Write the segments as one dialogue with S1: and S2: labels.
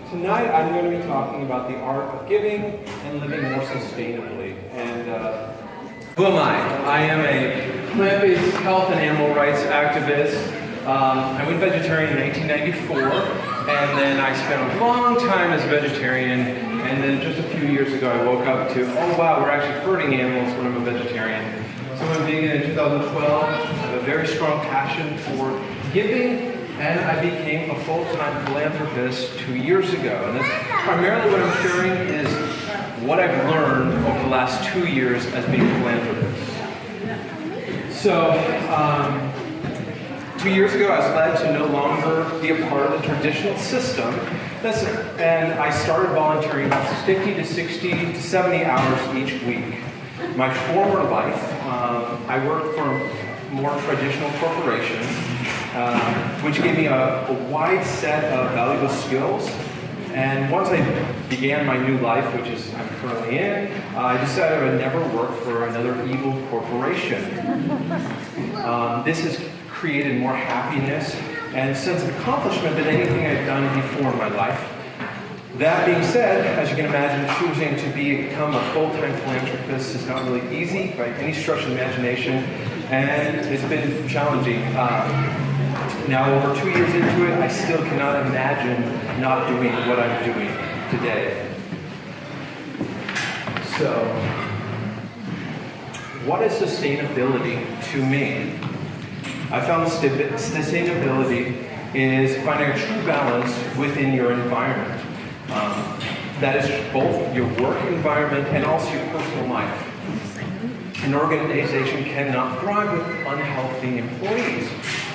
S1: Tonight I'm going to be talking about the art of giving and living more sustainably. And who am I? I am a plant-based health and animal rights activist. I went vegetarian in 1994, and then I spent a long time as a vegetarian, and then just a few years ago I woke up to, oh wow, we're actually hurting animals when I'm a vegetarian. So I went vegan in 2012. I have a very strong passion for giving, and I became a full-time philanthropist 2 years ago. And that's primarily what I'm sharing is what I've learned over the last 2 years as being a philanthropist. So, 2 years ago, I was led to no longer be a part of the traditional system, and I started volunteering about 50 to 60 to 70 hours each week. My former life, I worked for a more traditional corporation, which gave me a wide set of valuable skills. And once I began my new life, which is I'm currently in, I decided I would never work for another evil corporation. This has created more happiness and sense of accomplishment than anything I've done before in my life. That being said, as you can imagine, choosing to become a full-time philanthropist is not really easy by any stretch of the imagination, and it's been challenging. Now, over 2 years into it, I still cannot imagine not doing what I'm doing today. So, what is sustainability to me? I found sustainability is finding a true balance within your environment. That is both your work environment and also your personal life. An organization cannot thrive with unhealthy employees.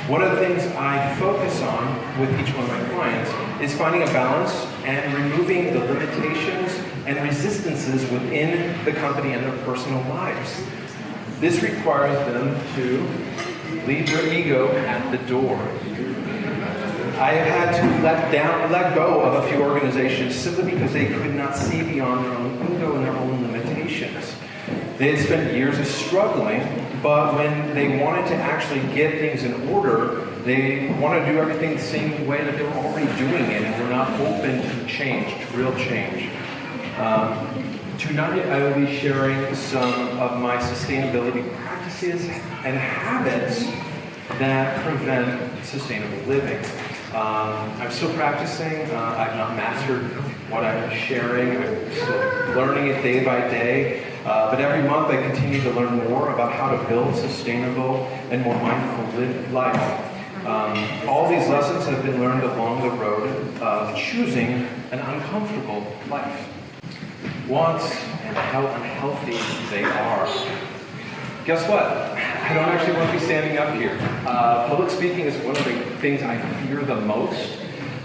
S1: One of the things I focus on with each one of my clients is finding a balance and removing the limitations and resistances within the company and their personal lives. This requires them to leave their ego at the door. I have had to let go of a few organizations simply because they could not see beyond their own ego and their own limitations. They had spent years of struggling, but when they wanted to actually get things in order, they wanted to do everything the same way that they were already doing it, and were not open to change, to real change. Tonight I will be sharing some of my sustainability practices and habits that prevent sustainable living. I'm still practicing. I've not mastered what I'm sharing. I'm still learning it day by day. But every month I continue to learn more about how to build sustainable and more mindful life. All these lessons have been learned along the road of choosing an uncomfortable life. Wants and how unhealthy they are. Guess what? I don't actually want to be standing up here. Public speaking is one of the things I fear the most.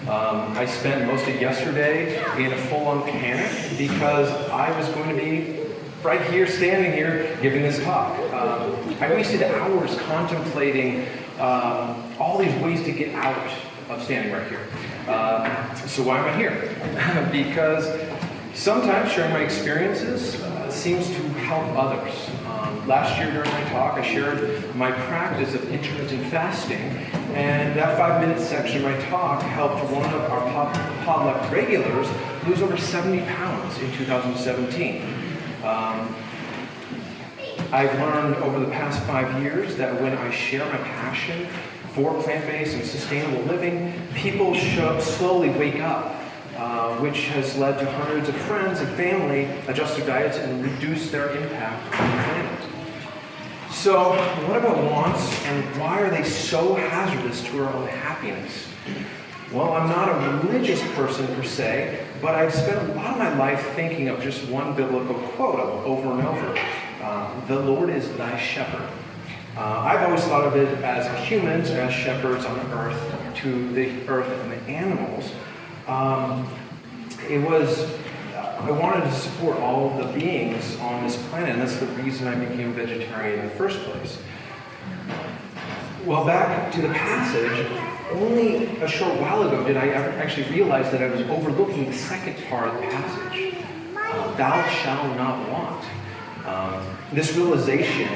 S1: I spent most of yesterday in a full-on panic because I was going to be right here, standing here, giving this talk. I wasted hours contemplating all these ways to get out of standing right here. So why am I here? Because sometimes sharing my experiences seems to help others. Last year during my talk, I shared my practice of intermittent fasting, and that 5-minute section of my talk helped one of our potluck regulars lose over 70 pounds in 2017. I've learned over the past 5 years that when I share my passion for plant-based and sustainable living, people slowly wake up. Which has led to hundreds of friends and family adjust their diets and reduce their impact on the planet. So, what about wants, and why are they so hazardous to our own happiness? Well, I'm not a religious person per se, but I've spent a lot of my life thinking of just one biblical quote over and over. The Lord is thy shepherd. I've always thought of it as humans as shepherds on the earth to the earth and the animals. I wanted to support all of the beings on this planet, and that's the reason I became a vegetarian in the first place. Well, back to the passage, only a short while ago did I ever actually realize that I was overlooking the second part of the passage. Thou shalt not want. This realization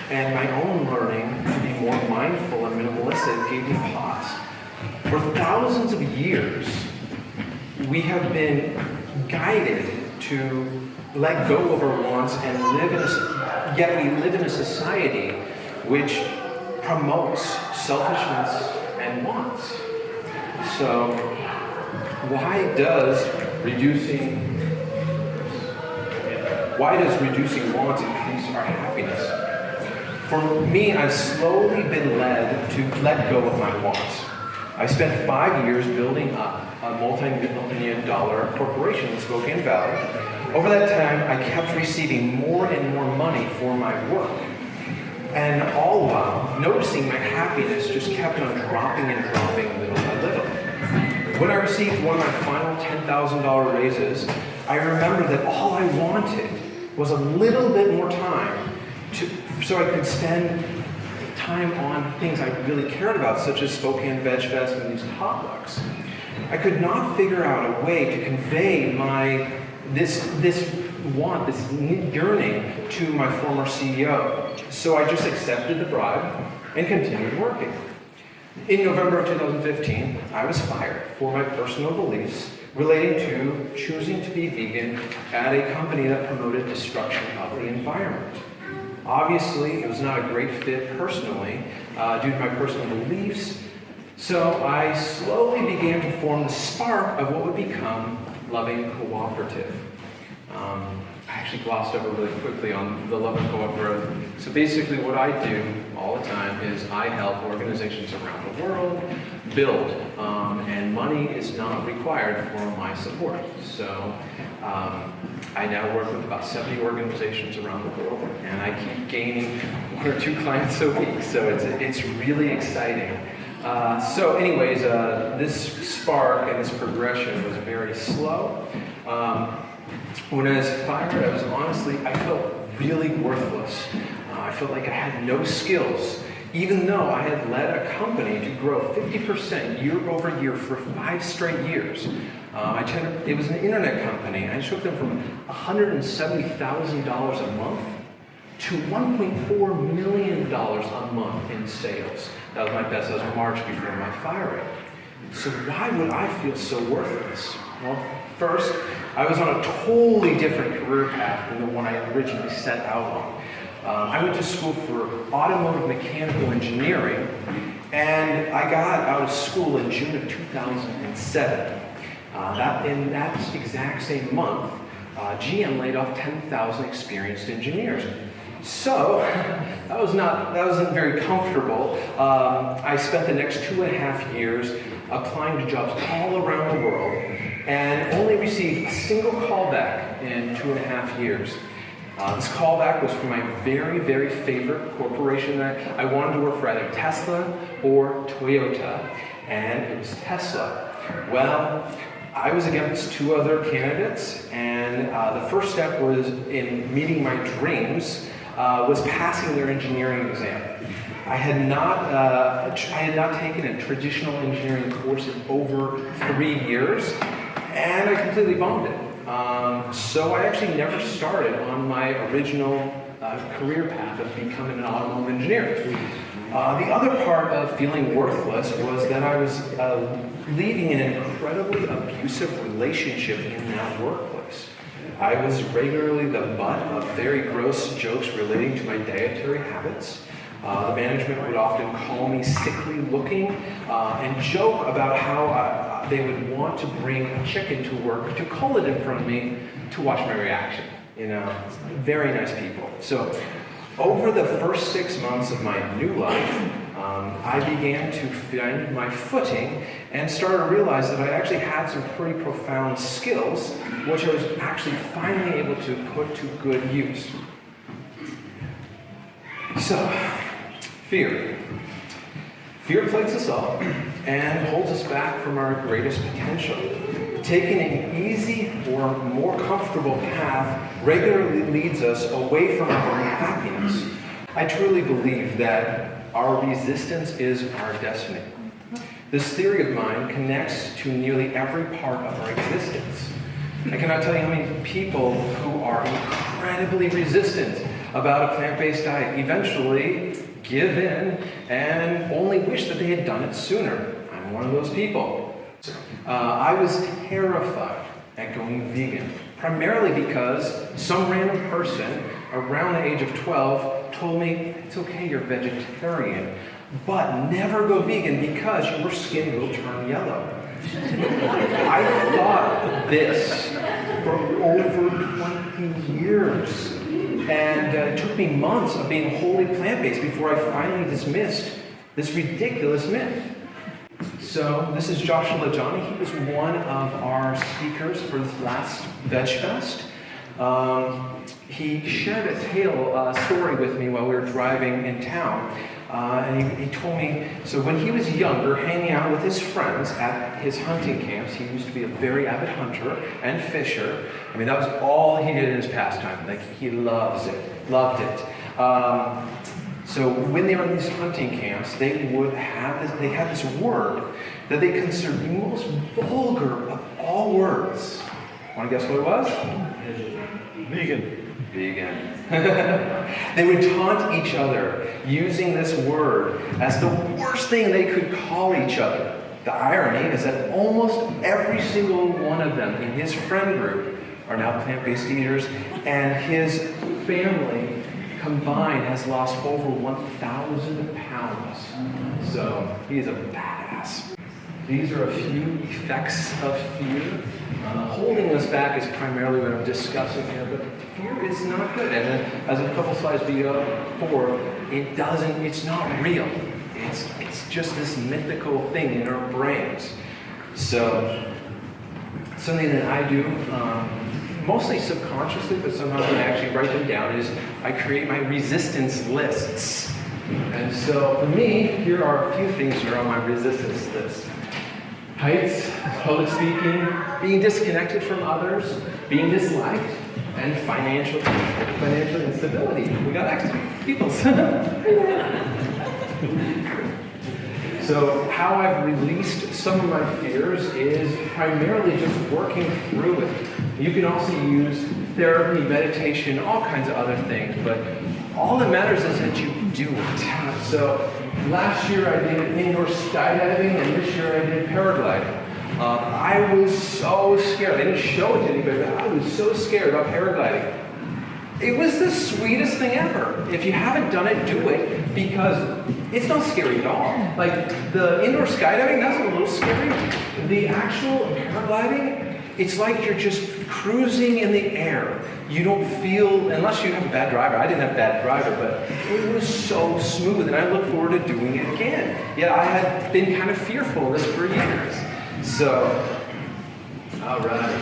S1: and my own learning to be more mindful and minimalistic gave me pause. For thousands of years, we have been guided to let go of our wants and yet we live in a society which promotes selfishness and wants. So why does reducing wants increase our happiness? For me, I've slowly been led to let go of my wants. I spent 5 years building up a multi-million-dollar corporation in Spokane Valley. Over that time, I kept receiving more and more money for my work. And all while noticing my happiness just kept on dropping and dropping little by little. When I received one of my final $10,000 raises, I remembered that all I wanted was a little bit more time so I could spend time on things I really cared about, such as Spokane Veg Fest and these potlucks. I could not figure out a way to convey this yearning to my former CEO. So I just accepted the bribe and continued working. In November of 2015, I was fired for my personal beliefs relating to choosing to be vegan at a company that promoted destruction of the environment. Obviously, it was not a great fit personally due to my personal beliefs, so I slowly began to form the spark of what would become Loving Cooperative. I actually glossed over really quickly on the Loving Cooperative. So basically what I do all the time is I help organizations around the world build, and money is not required for my support. So I now work with about 70 organizations around the world, and I keep gaining 1 or 2 clients a week, so it's really exciting. So anyways, this spark and this progression was very slow. When I was fired, I felt really worthless. I felt like I had no skills, even though I had led a company to grow 50% year over year for 5 straight years. It was an internet company. I took them from $170,000 a month to $1.4 million a month in sales. That was my best. That was March before my firing. So why would I feel so worthless? Well, first, I was on a totally different career path than the one I originally set out on. I went to school for automotive mechanical engineering, and I got out of school in June of 2007. In that exact same month, GM laid off 10,000 experienced engineers. So that wasn't very comfortable. I spent the next 2.5 years applying to jobs all around the world and only received a single callback in 2.5 years. This callback was from my very, very favorite corporation that I wanted to work for, either Tesla or Toyota, and it was Tesla. Well, I was against 2 other candidates, and the first step was in meeting my dreams was passing their engineering exam. I had not taken a traditional engineering course in over 3 years, and I completely bombed it. So I actually never started on my original career path of becoming an automotive engineer. The other part of feeling worthless was that I was leading an incredibly abusive relationship in that workplace. I was regularly the butt of very gross jokes relating to my dietary habits. The management would often call me sickly looking and joke about how they would want to bring a chicken to work to cull it in front of me to watch my reaction. You know, very nice people. So over the first 6 months of my new life, I began to find my footing and started to realize that I actually had some pretty profound skills, which I was actually finally able to put to good use. So, fear. Fear plagues us all and holds us back from our greatest potential. Taking an easy or more comfortable path regularly leads us away from our own happiness. I truly believe that our resistance is our destiny. This theory of mine connects to nearly every part of our existence. I cannot tell you how many people who are incredibly resistant about a plant-based diet eventually give in and only wish that they had done it sooner. I'm one of those people. I was terrified at going vegan, primarily because some random person around the age of 12 told me, it's okay, you're vegetarian, but never go vegan because your skin will turn yellow. I thought this for over 20 years. And it took me months of being wholly plant-based before I finally dismissed this ridiculous myth. So this is Joshua Lajani. He was one of our speakers for this last Veg Fest. He shared a story with me while we were driving in town. And he told me, so when he was younger, hanging out with his friends at his hunting camps, he used to be a very avid hunter and fisher. I mean, that was all he did in his pastime. Like, he loved it. So when they were in these hunting camps, they had this word that they considered the most vulgar of all words. Want to guess what it was?
S2: Vegan.
S1: They would taunt each other using this word as the worst thing they could call each other. The irony is that almost every single one of them in his friend group are now plant-based eaters, and his family combined has lost over 1,000 pounds. So he's a badass. These are a few effects of fear. Holding us back is primarily what I'm discussing here, but fear is not good. And then, as a couple slides before, it's not real. It's just this mythical thing in our brains. So, something that I do, mostly subconsciously, but sometimes when I actually write them down, is I create my resistance lists. And so, for me, here are a few things that are on my resistance list. Heights, public speaking, being disconnected from others, being disliked, and financial instability. We got extra people. So how I've released some of my fears is primarily just working through it. You can also use therapy, meditation, all kinds of other things, but all that matters is that you do it. So last year I did indoor skydiving, and this year I did paragliding. I was so scared. I didn't show it to anybody, but I was so scared about paragliding. It was the sweetest thing ever. If you haven't done it, do it, because it's not scary at all. Like, the indoor skydiving, that's a little scary. The actual paragliding, it's like you're just cruising in the air. You don't feel, unless you have a bad driver. I didn't have a bad driver, but it was so smooth, and I look forward to doing it again. Yet I had been kind of fearful of this for years. So, all right.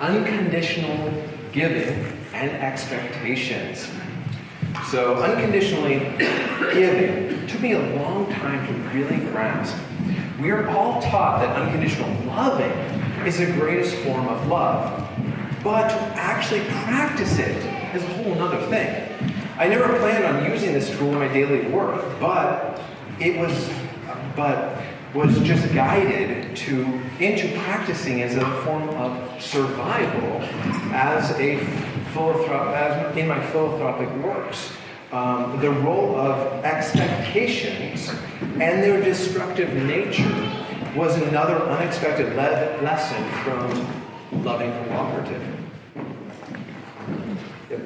S1: Unconditional giving and expectations. So, unconditionally giving took me a long time to really grasp. We are all taught that unconditional loving is the greatest form of love. But to actually practice it is a whole other thing. I never planned on using this tool in my daily work, but was just guided into practicing as a form of survival as in my philanthropic works. The role of expectations and their destructive nature was another unexpected lesson from Loving Cooperative. Yep.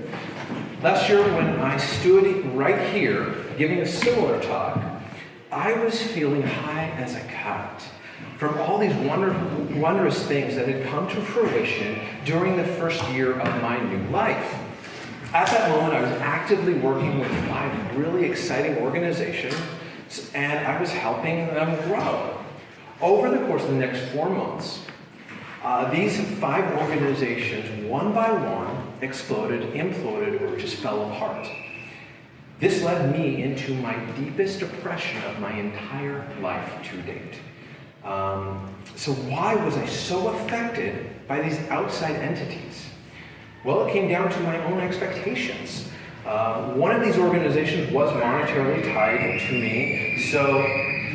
S1: Last year when I stood right here giving a similar talk, I was feeling high as a kite from all these wondrous things that had come to fruition during the first year of my new life. At that moment, I was actively working with 5 really exciting organizations, and I was helping them grow. Over the course of the next 4 months, these 5 organizations, one by one, exploded, imploded, or just fell apart. This led me into my deepest depression of my entire life to date. So why was I so affected by these outside entities? Well, it came down to my own expectations. One of these organizations was monetarily tied to me, so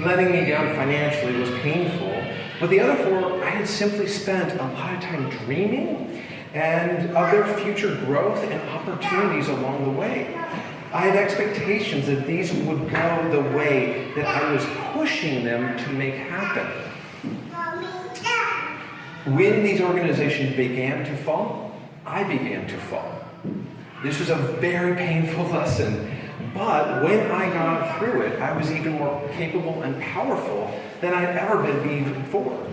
S1: letting me down financially was painful. But the other 4, I had simply spent a lot of time dreaming and of their future growth and opportunities along the way. I had expectations that these would go the way that I was pushing them to make happen. When these organizations began to fall, I began to fall. This was a very painful lesson, but when I got through it, I was even more capable and powerful than I'd ever been before.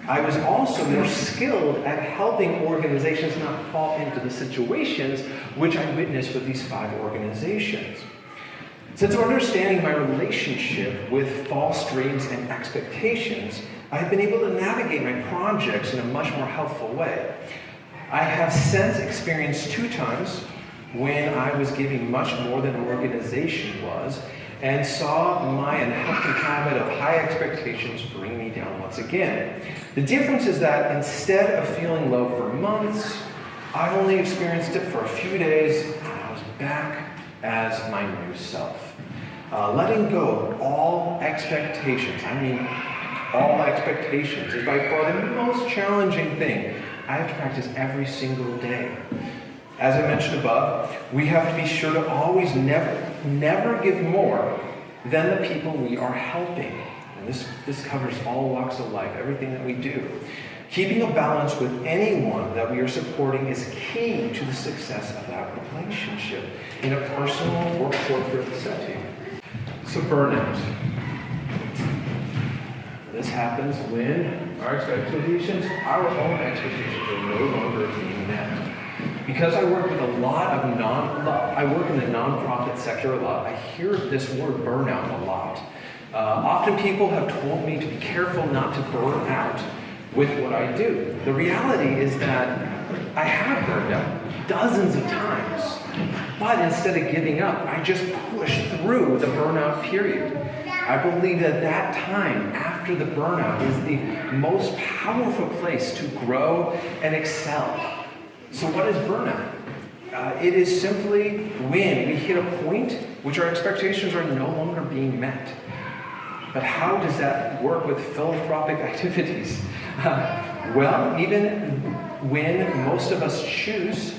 S1: I was also more skilled at helping organizations not fall into the situations which I witnessed with these 5 organizations. Since understanding my relationship with false dreams and expectations, I have been able to navigate my projects in a much more helpful way. I have since experienced 2 times when I was giving much more than an organization was, and saw my unhealthy habit of high expectations bring me down once again. The difference is that instead of feeling low for months, I only experienced it for a few days, and I was back as my new self. Letting go of all expectations, all expectations, is by far the most challenging thing I have to practice every single day. As I mentioned above, we have to be sure to always never give more than the people we are helping. And this covers all walks of life, everything that we do. Keeping a balance with anyone that we are supporting is key to the success of that relationship in a personal or corporate setting. So burnout. This happens when our own expectations are no longer being met. Because I work with I work in the nonprofit sector a lot, I hear this word burnout a lot. Often people have told me to be careful not to burn out with what I do. The reality is that I have burned out dozens of times, but instead of giving up, I just push through the burnout period. I believe that time after the burnout is the most powerful place to grow and excel. So what is burnout? It is simply when we hit a point which our expectations are no longer being met. But how does that work with philanthropic activities? Well, even when most of us choose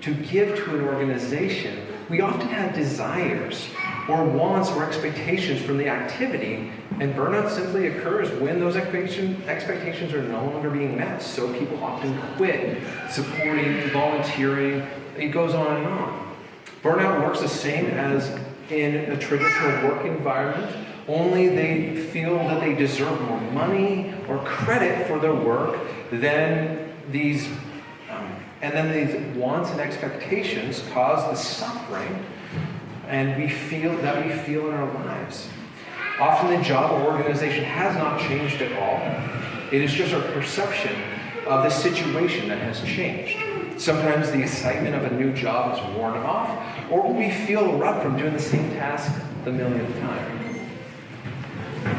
S1: to give to an organization, we often have desires or wants or expectations from the activity, and burnout simply occurs when those expectations are no longer being met. So people often quit supporting, volunteering, it goes on and on. Burnout works the same as in a traditional work environment, only they feel that they deserve more money or credit for their work than these wants and expectations cause the suffering and we feel in our lives. Often the job or organization has not changed at all. It is just our perception of the situation that has changed. Sometimes the excitement of a new job is worn off, or we feel a rut from doing the same task the millionth time.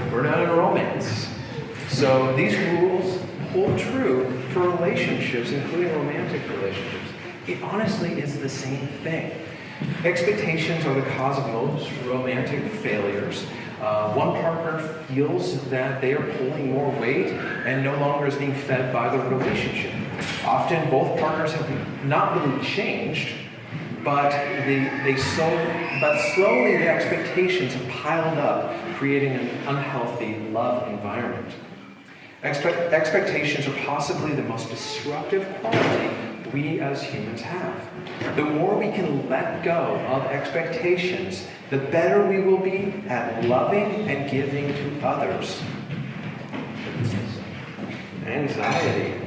S1: Burnout in romance. So these rules hold true for relationships, including romantic relationships. It honestly is the same thing. Expectations are the cause of most romantic failures. One partner feels that they are pulling more weight and no longer is being fed by the relationship. Often both partners have not really changed, but slowly the expectations have piled up, creating an unhealthy love environment. Expectations are possibly the most destructive quality we as humans have. The more we can let go of expectations, the better we will be at loving and giving to others. Anxiety.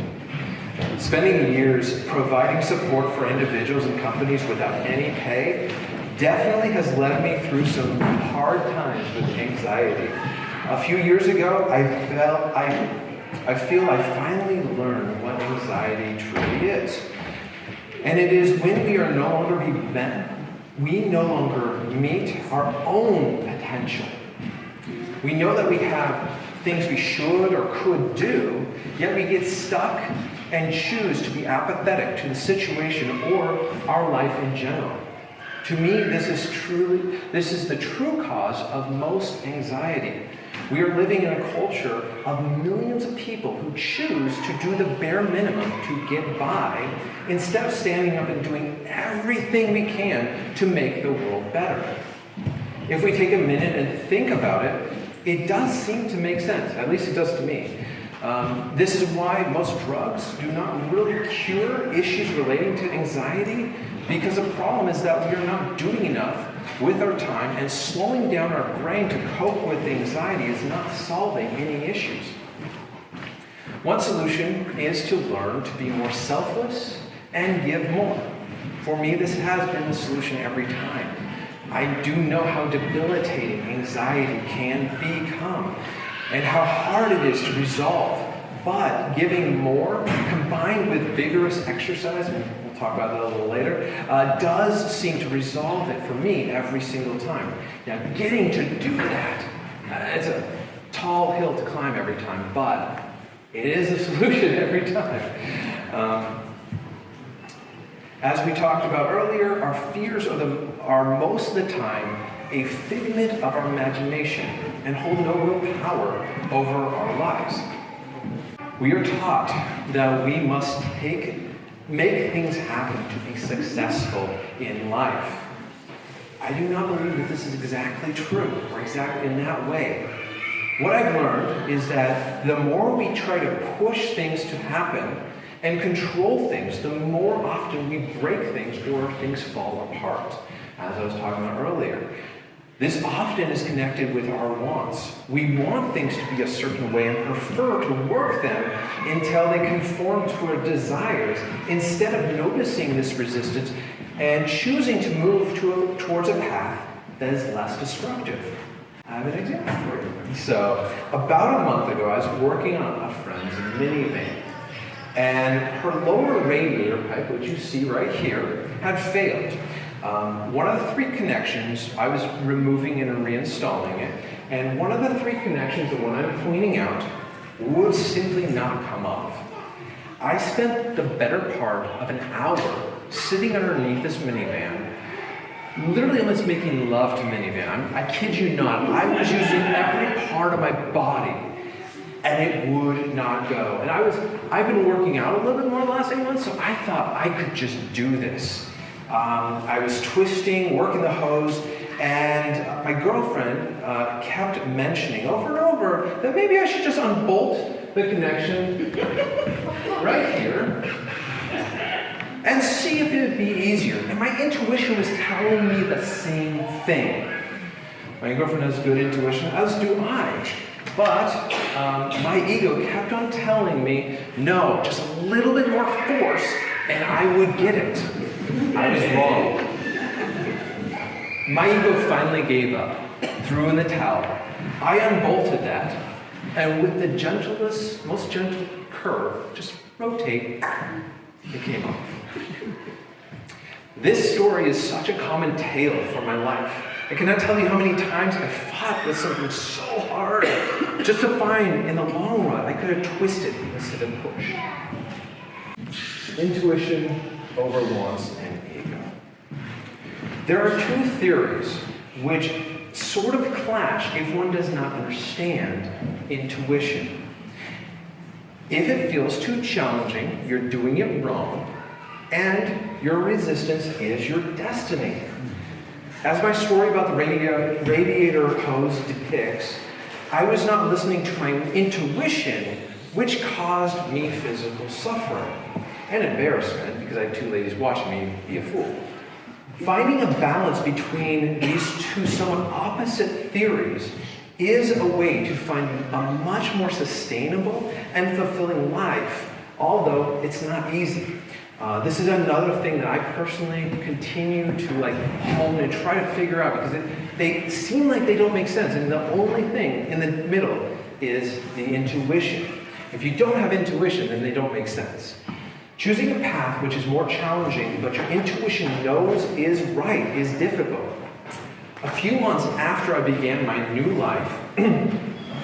S1: Spending years providing support for individuals and companies without any pay definitely has led me through some hard times with anxiety. A few years ago, I feel I finally learned what anxiety truly is. And it is when we are no longer we no longer meet our own potential. We know that we have things we should or could do, yet we get stuck and choose to be apathetic to the situation or our life in general. To me, this is the true cause of most anxiety. We are living in a culture of millions of people who choose to do the bare minimum to get by instead of standing up and doing everything we can to make the world better. If we take a minute and think about it, it does seem to make sense. At least it does to me. This is why most drugs do not really cure issues relating to anxiety, because the problem is that we are not doing enough with our time, and slowing down our brain to cope with anxiety is not solving any issues. One solution is to learn to be more selfless and give more. For me, this has been the solution every time. I do know how debilitating anxiety can become and how hard it is to resolve. But giving more, combined with vigorous exercise, and we'll talk about that a little later, does seem to resolve it for me every single time. Now, getting to do that, it's a tall hill to climb every time, but it is a solution every time. As we talked about earlier, our fears are most of the time a figment of our imagination and hold no real power over our lives. We are taught that we must make things happen to be successful in life. I do not believe that this is exactly true or exactly in that way. What I've learned is that the more we try to push things to happen and control things, the more often we break things or things fall apart, as I was talking about earlier. This often is connected with our wants. We want things to be a certain way and prefer to work them until they conform to our desires, instead of noticing this resistance and choosing to move towards a path that is less destructive. I have an example for you. So, about a month ago, I was working on a friend's minivan, and her lower radiator pipe, which you see right here, had failed. One of the three connections, I was removing and reinstalling it, and one of the three connections, the one I'm pointing out, would simply not come off. I spent the better part of an hour sitting underneath this minivan, literally almost making love to minivan. I kid you not, I was using every part of my body, and it would not go. And I've been working out a little bit more the last 8 months, so I thought I could just do this. I was twisting, working the hose, and my girlfriend kept mentioning over and over that maybe I should just unbolt the connection right here and see if it would be easier. And my intuition was telling me the same thing. My girlfriend has good intuition, as do I. But my ego kept on telling me, no, just a little bit more force and I would get it. I was wrong. My ego finally gave up, threw in the towel. I unbolted that, and with the gentlest, most gentle curve, just rotate, it came off. This story is such a common tale for my life. I cannot tell you how many times I fought with something so hard just to find, in the long run, I could have twisted instead of pushed. Intuition over wants and ego. There are two theories which sort of clash if one does not understand intuition. If it feels too challenging, you're doing it wrong, and your resistance is your destiny. As my story about the radiator hose depicts, I was not listening to my intuition, which caused me physical suffering and embarrassment because I had two ladies watching me be a fool. Finding a balance between these two somewhat opposite theories is a way to find a much more sustainable and fulfilling life, although it's not easy. This is another thing that I personally continue to hone and try to figure out, because they seem like they don't make sense, and the only thing in the middle is the intuition. If you don't have intuition, then they don't make sense. Choosing a path which is more challenging, but your intuition knows is right, is difficult. A few months after I began my new life,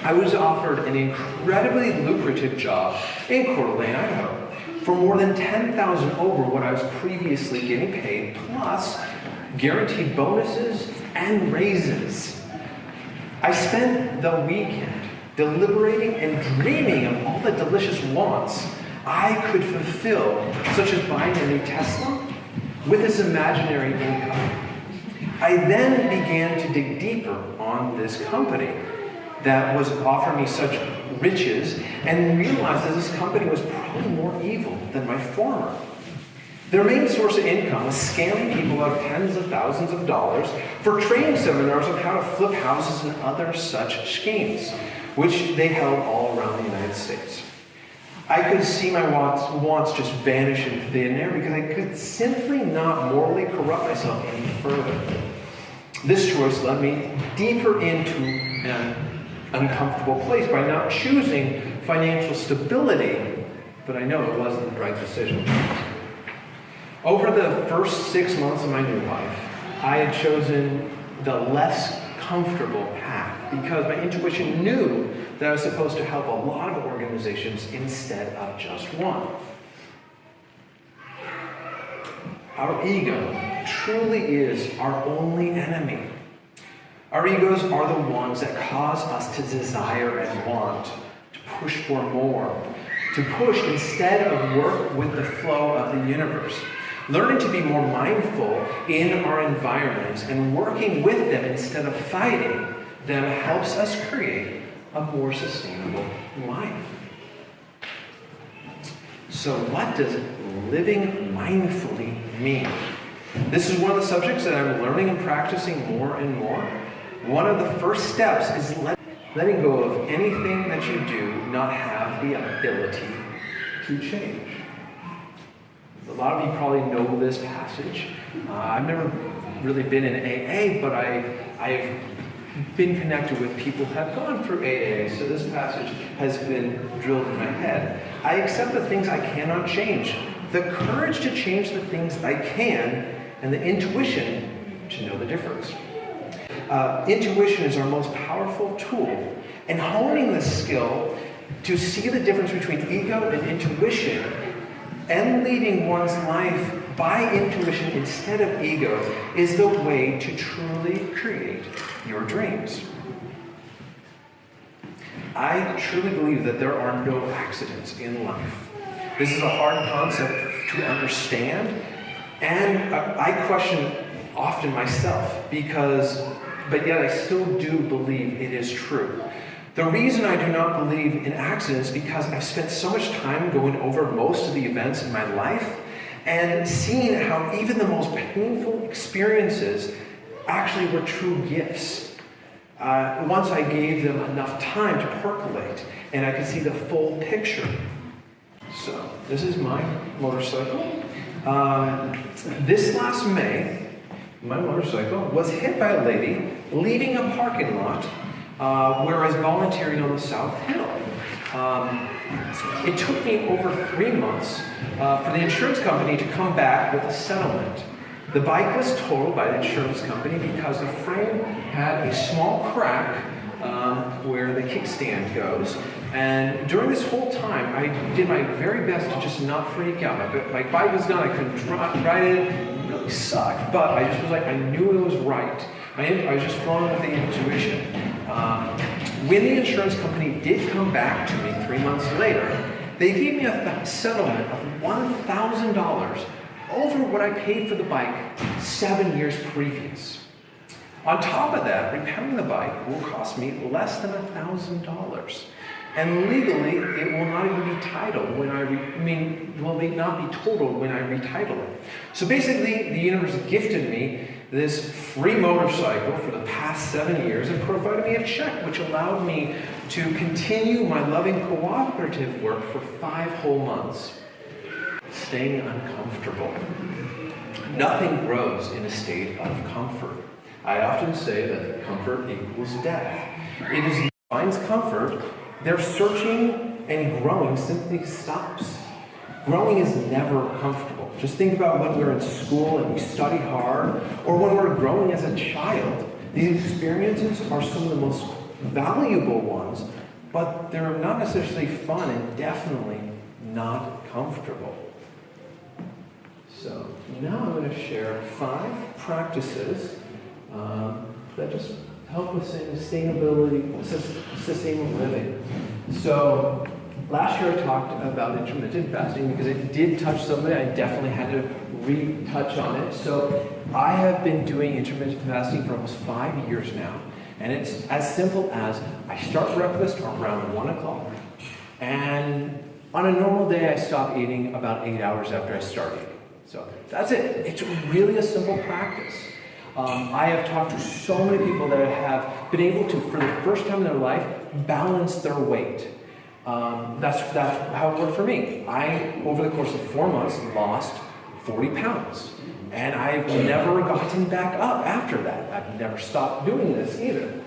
S1: I was offered an incredibly lucrative job in Coeur d'Alene, Idaho, for more than $10,000 over what I was previously getting paid, plus guaranteed bonuses and raises. I spent the weekend deliberating and dreaming of all the delicious wants I could fulfill, such as buying a new Tesla with this imaginary income. I then began to dig deeper on this company that was offering me such riches, and realized that this company was probably more evil than my former. Their main source of income was scamming people out of tens of thousands of dollars for training seminars on how to flip houses and other such schemes, which they held all around the United States. I could see my wants just vanish into thin air because I could simply not morally corrupt myself any further. This choice led me deeper into an uncomfortable place by not choosing financial stability, but I know it wasn't the right decision. Over the first 6 months of my new life, I had chosen the less comfortable path because my intuition knew that I was supposed to help a lot of organizations instead of just one. Our ego truly is our only enemy. Our egos are the ones that cause us to desire and want, to push for more, to push instead of work with the flow of the universe. Learning to be more mindful in our environments and working with them instead of fighting them helps us create a more sustainable life. So what does living mindfully mean? This is one of the subjects that I'm learning and practicing more and more. One of the first steps is letting go of anything that you do not have the ability to change. A lot of you probably know this passage. I've never really been in AA, but I've been connected with people who have gone through AA, so this passage has been drilled in my head. I accept the things I cannot change, the courage to change the things I can, and the intuition to know the difference. Intuition is our most powerful tool, and honing this skill to see the difference between ego and intuition and leading one's life by intuition instead of ego is the way to truly create your dreams. I truly believe that there are no accidents in life. This is a hard concept to understand, and I question often myself but yet I still do believe it is true. The reason I do not believe in accidents is because I've spent so much time going over most of the events in my life and seeing how even the most painful experiences actually were true gifts. Once I gave them enough time to percolate and I could see the full picture. So, this is my motorcycle. This last May, my motorcycle was hit by a lady leaving a parking lot where I was volunteering on the South Hill. It took me over 3 months for the insurance company to come back with a settlement. The bike was totaled by the insurance company because the frame had a small crack where the kickstand goes. And during this whole time, I did my very best to just not freak out. My bike was done, I couldn't ride it, it really sucked. But I just was like, I knew it was right. I was just flowing with the intuition. When the insurance company did come back to me 3 months later, they gave me a settlement of $1,000 over what I paid for the bike 7 years previous. On top of that, repairing the bike will cost me less than $1,000. And legally, it will not even be titled when will not be totaled when I retitle it. So basically, the universe gifted me this free motorcycle for the past 7 years and provided me a check which allowed me to continue my loving cooperative work for 5 whole months, staying uncomfortable. Nothing grows in a state of comfort. I often say that comfort equals death. It is who finds comfort, their searching and growing simply stops. Growing is never comfortable. Just think about when we're in school and we study hard, or when we're growing as a child. These experiences are some of the most valuable ones, but they're not necessarily fun and definitely not comfortable. So now I'm going to share 5 practices that just help with sustainable living. So last year I talked about intermittent fasting because it did touch something I definitely had to retouch on it. So I have been doing intermittent fasting for almost 5 years now. And it's as simple as I start breakfast around 1 o'clock, and on a normal day I stop eating about 8 hours after I start eating. So that's it. It's really a simple practice. I have talked to so many people that have been able to, for the first time in their life, balance their weight. That's how it worked for me. I, over the course of 4 months, lost 40 pounds. And I've never gotten back up after that. I've never stopped doing this either.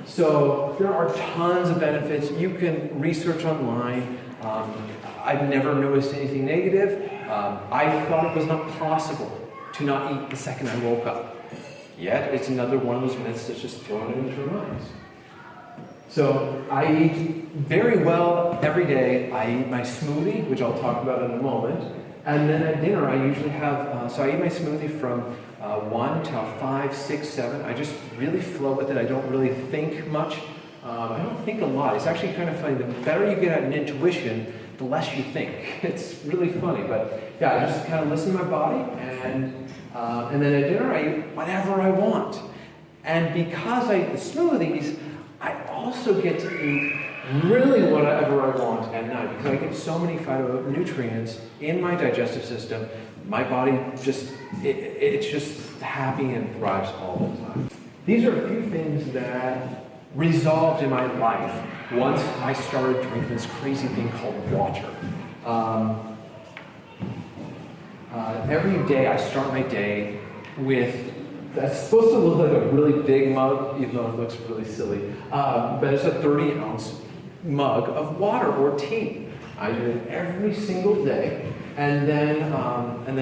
S1: So there are tons of benefits. You can research online. I've never noticed anything negative. I thought it was not possible to not eat the second I woke up. Yet it's another one of those myths that's just thrown into your minds. So I eat very well every day. I eat my smoothie, which I'll talk about in a moment. And then at dinner, I usually have, so I eat my smoothie from 1 till 5, 6, 7. I just really flow with it. I don't really think much. I don't think a lot. It's actually kind of funny. The better you get at an intuition, the less you think. It's really funny. But yeah, I just kind of listen to my body. And then at dinner, I eat whatever I want. And because I eat the smoothies, I also get to eat really whatever I want at night, because I get so many phytonutrients in my digestive system. My body just, it's just happy and thrives all the time. These are a few things that resolved in my life once I started drinking this crazy thing called water. Every day I start my day with, that's supposed to look like a really big mug, even though it looks really silly, but it's a 30-ounce mug of water or tea. I do it every single day, and then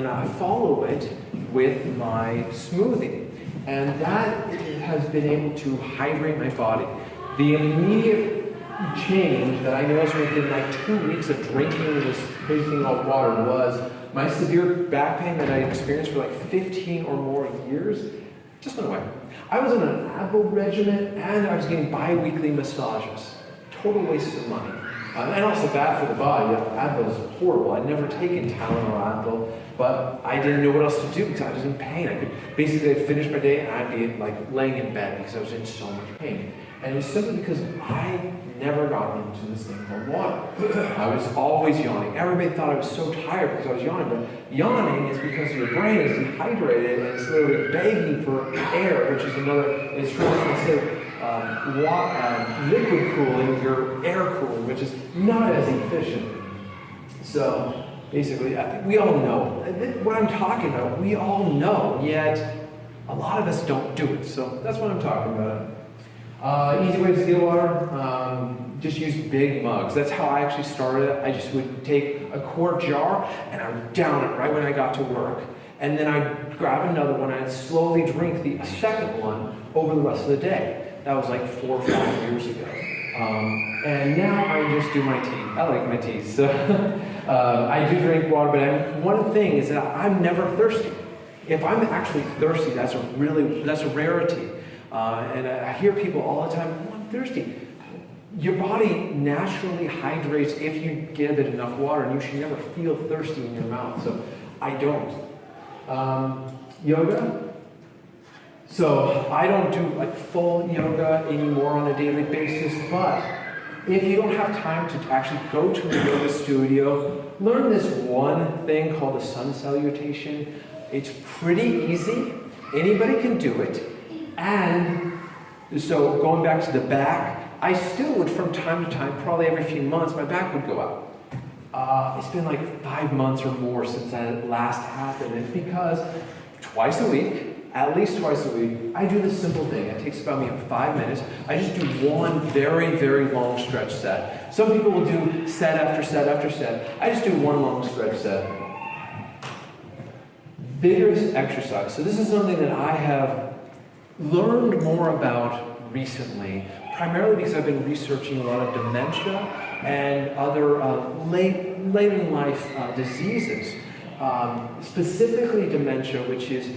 S1: I follow it with my smoothie. And that has been able to hydrate my body. The immediate change that I noticed within like 2 weeks of drinking this crazy thing called water was my severe back pain that I experienced for like 15 or more years just went away. I was on an Advil regimen, and I was getting bi-weekly massages. Total waste of money. And also bad for the body. Advil is horrible. I'd never taken Tylenol or Advil, but I didn't know what else to do because I was in pain. I could basically finish my day and I'd be like laying in bed because I was in so much pain. And it was simply because I never got into this thing called water. I was always yawning. Everybody thought I was so tired because I was yawning, but yawning is because your brain is dehydrated and it's literally begging for air, which is another, it's really considered liquid cooling, your air cooling, which is not as efficient. So basically, I think we all know what I'm talking about. We all know, yet a lot of us don't do it. So that's what I'm talking about. Easy ways to get water, just use big mugs. That's how I actually started it. I just would take a quart jar and I would down it right when I got to work. And then I'd grab another one and I'd slowly drink the second one over the rest of the day. That was like 4 or 5 years ago. And now I just do my tea. I like my tea. So I do drink water, but one thing is that I'm never thirsty. If I'm actually thirsty, that's a rarity. And I hear people all the time, oh, I'm thirsty. Your body naturally hydrates if you give it enough water, and you should never feel thirsty in your mouth. So I don't. Yoga. So I don't do like full yoga anymore on a daily basis, but if you don't have time to actually go to a yoga studio, learn this one thing called the sun salutation. It's pretty easy. Anybody can do it. And so going back to the back, I still would from time to time, probably every few months, my back would go out. It's been like 5 months or more since that last happened. It's because twice a week, at least twice a week, I do this simple thing. It takes about me 5 minutes. I just do one very, very long stretch set. Some people will do set after set after set. I just do one long stretch set. Vigorous exercise. So this is something that I have learned more about recently, primarily because I've been researching a lot of dementia and other late in life diseases, specifically dementia, which is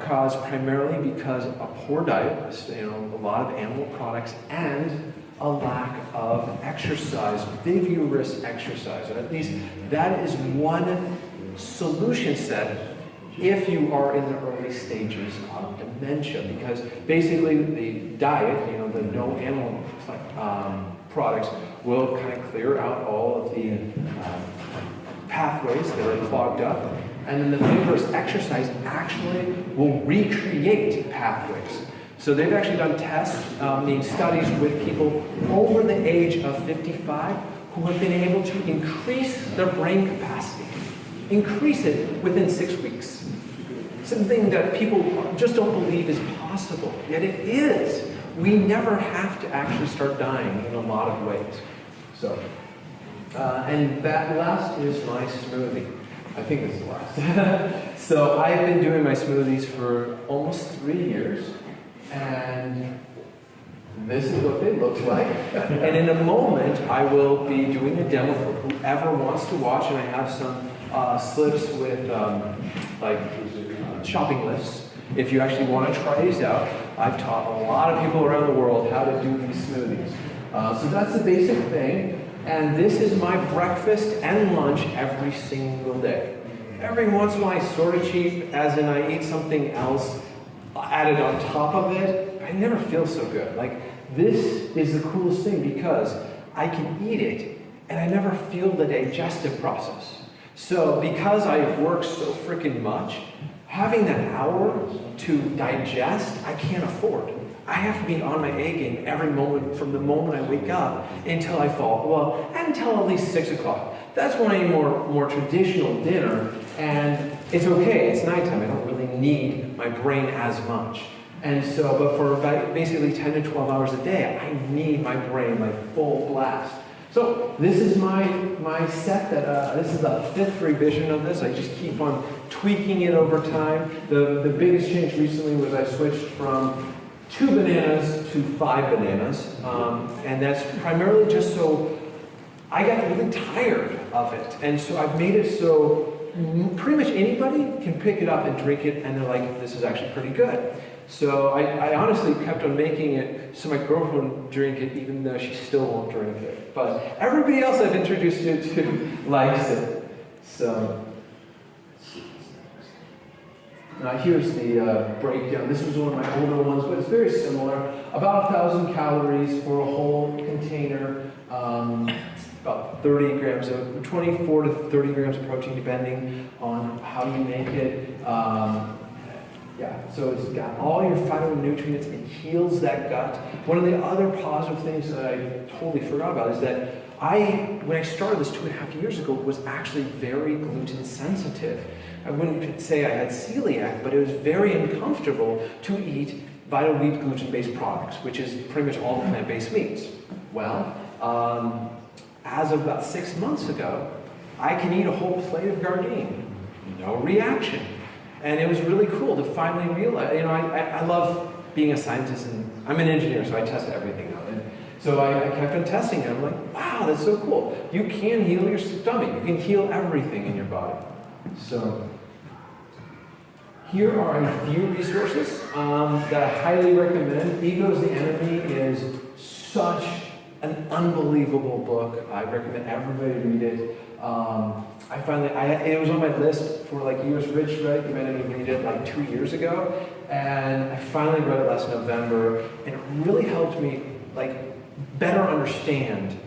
S1: caused primarily because of poor diet, a lot of animal products, and a lack of exercise, vigorous exercise. Or at least that is one solution set if you are in the early stages of dementia, because basically the diet, the no animal products will kind of clear out all of the pathways that are clogged up, and then the vigorous exercise actually will recreate pathways. So they've actually done tests, studies with people over the age of 55 who have been able to increase their brain capacity, increase it within 6 weeks. Something that people just don't believe is possible, yet it is. We never have to actually start dying in a lot of ways. So, and that last is my smoothie. I think this is the last. So I've been doing my smoothies for almost 3 years, and this is what they look like. And in a moment, I will be doing a demo for whoever wants to watch, and I have some slips with shopping lists. If you actually want to try these out, I've taught a lot of people around the world how to do these smoothies. So that's the basic thing. And this is my breakfast and lunch every single day. Every once in a while I sort of cheat, as in I eat something else added on top of it. I never feel so good. Like, this is the coolest thing because I can eat it and I never feel the digestive process. So because I work so freaking much, having that hour to digest, I can't afford. I have to be on my A game every moment from the moment I wake up until I fall. Well, until at least 6 o'clock. That's when I eat more traditional dinner, and it's okay. It's nighttime. I don't really need my brain as much. And so, but for about basically 10 to 12 hours a day, I need my brain like full blast. So this is my set that, this is the 5th revision of this. I just keep on tweaking it over time. The biggest change recently was I switched from 2 bananas to 5 bananas. And that's primarily just so I got really tired of it. And so I've made it so pretty much anybody can pick it up and drink it, and they're like, this is actually pretty good. So I honestly kept on making it so my girlfriend would drink it, even though she still won't drink it. But everybody else I've introduced it to likes it. So now here's the breakdown. This was one of my older ones, but it's very similar. About 1,000 calories for a whole container. About 30 grams of, 24 to 30 grams of protein, depending on how you make it. Yeah, so it's got all your phytonutrients. It heals that gut. One of the other positive things that I totally forgot about is that when I started this 2.5 years ago, was actually very gluten sensitive. I wouldn't say I had celiac, but it was very uncomfortable to eat vital wheat gluten-based products, which is pretty much all the plant-based meats. Well, as of about 6 months ago, I can eat a whole plate of Gardein. No reaction. And it was really cool to finally realize, I love being a scientist, and I'm an engineer, so I test everything out. And so I kept on testing it. I'm like, wow, that's so cool. You can heal your stomach. You can heal everything in your body. So here are a few resources that I highly recommend. Ego is the Enemy is such an unbelievable book. I recommend everybody read it. It was on my list for like years. Rich recommended me read it like 2 years ago, and I finally read it last November, and it really helped me like better understand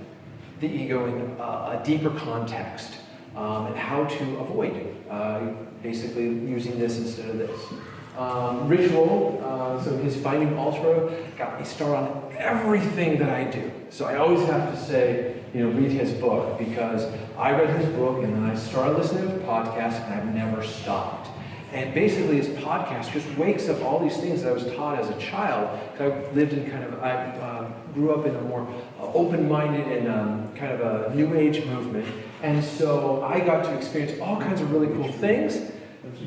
S1: the ego in a deeper context, and how to avoid basically using this instead of this. Ritual, so his Finding Ultra got me started on everything that I do. So I always have to say, read his book, because I read his book and then I started listening to his podcast and I've never stopped. And basically his podcast just wakes up all these things that I was taught as a child. I lived in I grew up in a more open-minded and kind of a new age movement. And so I got to experience all kinds of really cool things,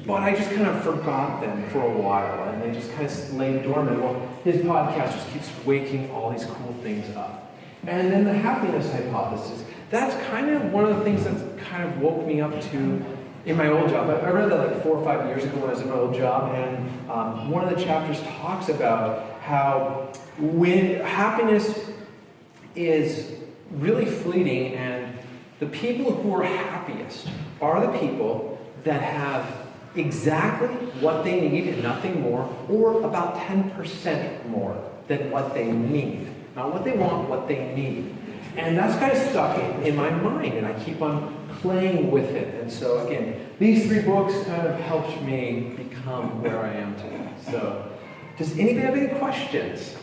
S1: but I just kind of forgot them for a while, and they just kind of lay dormant. Well, his podcast just keeps waking all these cool things up. And then the happiness hypothesis, that's kind of one of the things that kind of woke me up to in my old job. I read that like 4 or 5 years ago when I was in my old job, and one of the chapters talks about how when happiness is really fleeting, and the people who are happiest are the people that have
S3: exactly what they need and nothing more, or about 10% more than what they need. Not what they want, what they need. And that's kind of stuck in my mind, and I keep on playing with it. And so again, these 3 books kind of helped me become where I am today. So, does anybody have any questions?